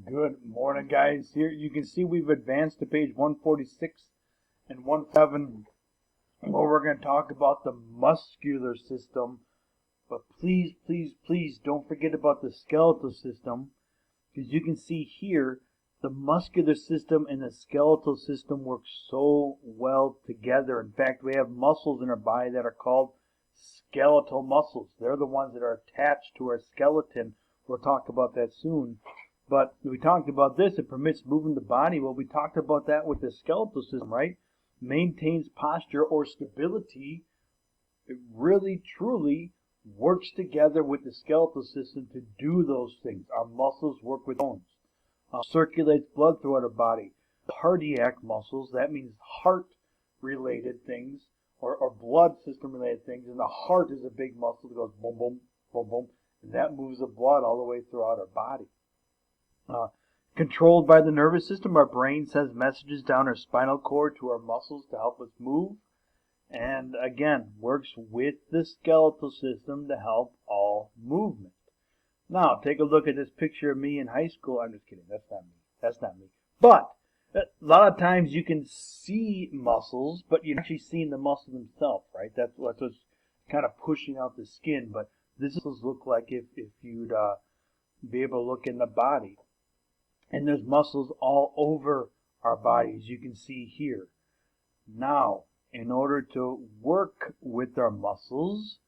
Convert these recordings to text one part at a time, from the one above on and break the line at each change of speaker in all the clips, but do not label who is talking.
Good morning, guys. Here you can see we've advanced to page 146 and 147, where we're going to talk about the muscular system. But please, please, please don't forget about the skeletal system, because you can see here the muscular system and the skeletal system work so well together. In fact, we have muscles in our body that are called skeletal muscles. They're the ones that are attached to our skeleton. We'll talk about that soon. But we talked about this, it permits moving the body. Well, we talked about that with the skeletal system, right? Maintains posture or stability. It really, truly works together with the skeletal system to do those things. Our muscles work with bones. Circulates blood throughout our body. Cardiac muscles, that means heart-related things or blood system-related things. And the heart is a big muscle that goes boom, boom, boom, boom. And that moves the blood all the way throughout our body. Controlled by the nervous system, our brain sends messages down our spinal cord to our muscles to help us move. And again, works with the skeletal system to help all movement. Now, take a look at this picture of me in high school. I'm just kidding. That's not me. That's not me. But a lot of times you can see muscles, but you're actually seeing the muscle themselves, right? That's what's kind of pushing out the skin. But this is look like if you'd be able to look in the body. And there's muscles all over our bodies, you can see here. Now, in order to work with our muscles,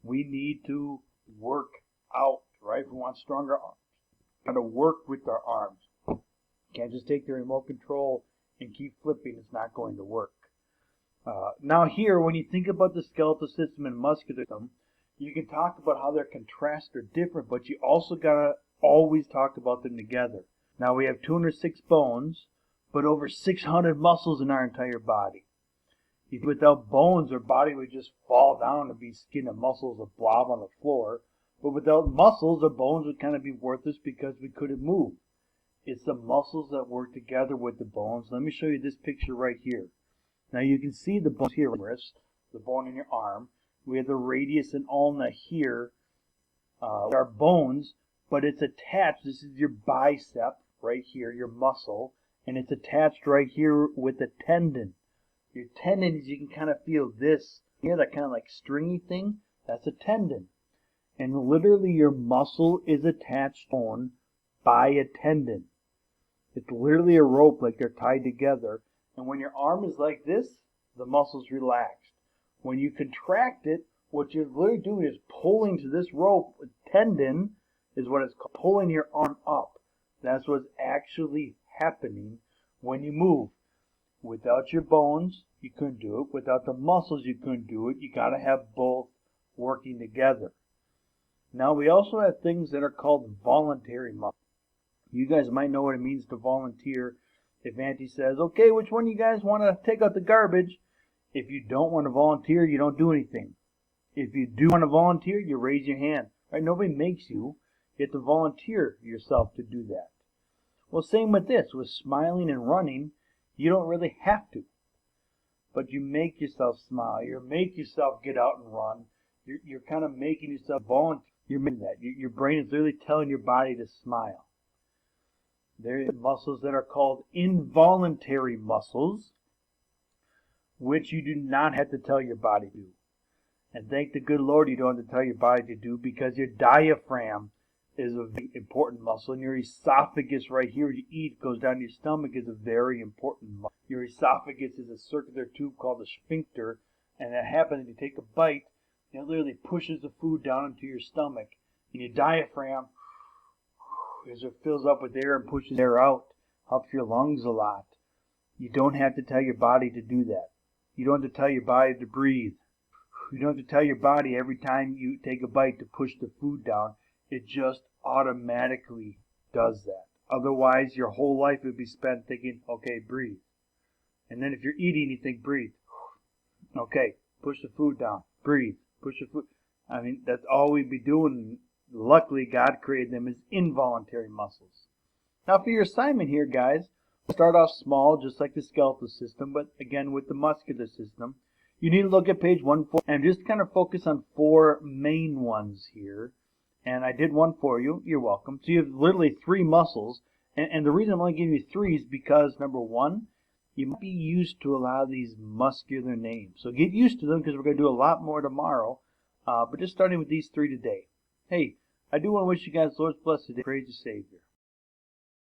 we need to work out, right? If we want stronger arms, we got to work with our arms. Can't just take the remote control and keep flipping. It's not going to work. Now here, when you think about the skeletal system and muscular system, you can talk about how their contrasts are different, but you also got to always talk about them together. Now we have 206 bones, but over 600 muscles in our entire body. Without bones, our body would just fall down and be skin and muscles, a blob on the floor. But without muscles, our bones would kind of be worthless because we couldn't move. It's the muscles that work together with the bones. Let me show you this picture right here. Now you can see the bones here, the bone in your arm. We have the radius and ulna here. Our bones, but it's attached. This is your bicep right here, your muscle, and it's attached right here with a tendon. Your tendon, you can kind of feel this here, that kind of like stringy thing. That's a tendon. And literally your muscle is attached on by a tendon. It's literally a rope, like they're tied together. And when your arm is like this, the muscle's relaxed. When you contract it, what you're literally doing is pulling to this rope. A tendon is what it's called, pulling your arm up. That's what's actually happening when you move. Without your bones, you couldn't do it. Without the muscles, you couldn't do it. You got to have both working together. Now, we also have things that are called voluntary muscle. You guys might know what it means to volunteer. If Auntie says, okay, which one of you guys want to take out the garbage? If you don't want to volunteer, you don't do anything. If you do want to volunteer, you raise your hand. Right? Nobody makes you. You have to volunteer yourself to do that. Well, same with this. With smiling and running, you don't really have to. But you make yourself smile. You make yourself get out and run. You're kind of making yourself volunteer. You're making that. Your brain is literally telling your body to smile. There are muscles that are called involuntary muscles, which you do not have to tell your body to do. And thank the good Lord you don't have to tell your body to do, because your diaphragm is a very important muscle, and your esophagus right here, where you eat, goes down your stomach, is a very important muscle. Your esophagus is a circular tube called the sphincter, and that happens when you take a bite, and it literally pushes the food down into your stomach. And your diaphragm, as it fills up with air and pushes air out, helps your lungs a lot. You don't have to tell your body to do that. You don't have to tell your body to breathe. You don't have to tell your body every time you take a bite to push the food down. It just automatically does that. Otherwise, your whole life would be spent thinking, okay, breathe. And then if you're eating, you think, breathe. Okay, push the food down. Breathe. Push the food. I mean, that's all we'd be doing. Luckily, God created them as involuntary muscles. Now, for your assignment here, guys, start off small, just like the skeletal system, but again, with the muscular system. You need to look at page 140 and just kind of focus on 4 main ones here. And I did one for you. You're welcome. So you have literally 3 muscles, And the reason I'm only giving you three is because, number one, you might be used to a lot of these muscular names. So get used to them because we're going to do a lot more tomorrow. But just starting with these three today. Hey, I do want to wish you guys Lord's blessed today. Praise the Savior.